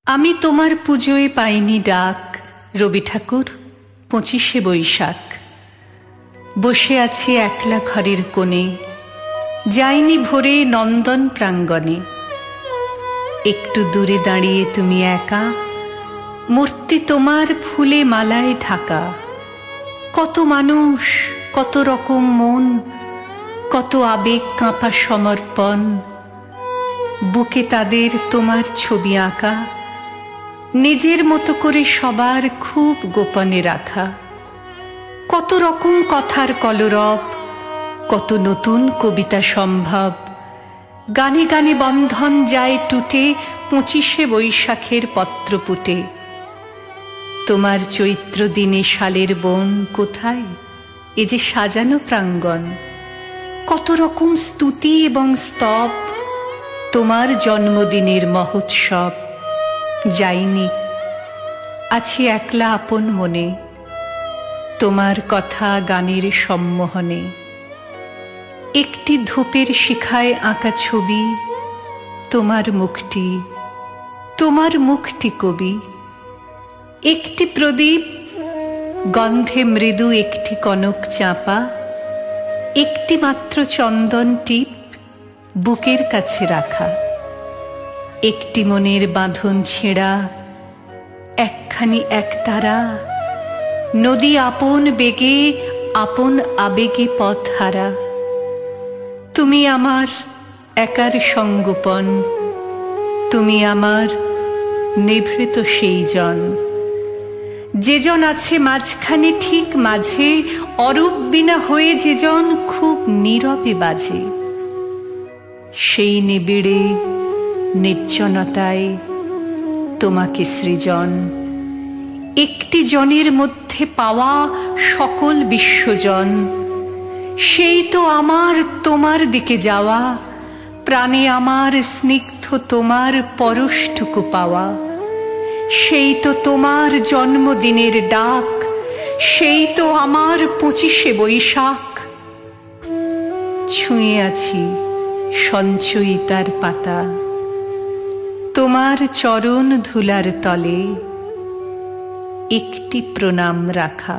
আমি তোমার পুজোয় পাইনি ডাক রবি ঠাকুর 25শে বৈশাখ। বসে আছি একলা ঘরের কোণে, যাইনি ভোরে নন্দন প্রাঙ্গণে। একটু দূরে দাঁড়িয়ে তুমি একা, মূর্তি তোমার ফুলে মালায় ঢাকা। কত মানুষ, কত রকম মন, কত আবেগ কাঁপা সমর্পণ। বুকে তাদের তোমার ছবি আঁকা, নিজের মতো করে সবার খুব গোপনে রাখা। কত রকম কথার কলরব, কত নতুন কবিতা সম্ভব। গানে গানে বন্ধন যায় টুটে 25শে বৈশাখের পত্রপুটে। তোমার চৈত্র দিনে শালের বন কোথায়, এ যে সাজানো প্রাঙ্গণ। কত রকম স্তুতি এবং স্তব, তোমার জন্মদিনের মহোৎসব। যাইনি, আছি একলা আপন মনে, তোমার কথা গানের সম্মোহনে। একটি ধূপের শিখায় আঁকা ছবি, তোমার মুখটি, তোমার মুখটি কবি। একটি প্রদীপ, গন্ধে মৃদু একটি কনক চাঁপা। একটি মাত্র চন্দন টিপ, বুকের কাছে রাখা। একটি মনের বাঁধন ছেঁড়া, একখানি একতারা। নদী আপন বেগে, আপন আবেগে পথ হারা। তুমি আমার একার সঙ্গোপন, তুমি আমার নিভৃত সেই জন। যে জন আছে মাঝখানে ঠিক মাঝে, অরূপ বিনা হয়ে যে জন খুব নীরবে বাজে। সেই নিবিড়ে নির্জনতায় তোমাকে সৃজন, একটি জনের মধ্যে পাওয়া সকল বিশ্বজন। সেই তো আমার তোমার দিকে যাওয়া, প্রাণে আমার স্নিগ্ধ তোমার পরশটুকু পাওয়া। সেই তো তোমার জন্মদিনের ডাক, সেই তো আমার 25শে বৈশাখ। ছুঁয়ে আছি সঞ্চয়িতার পাতা, তোমার চরণ ধুলার তলে একটি প্রণাম রাখা।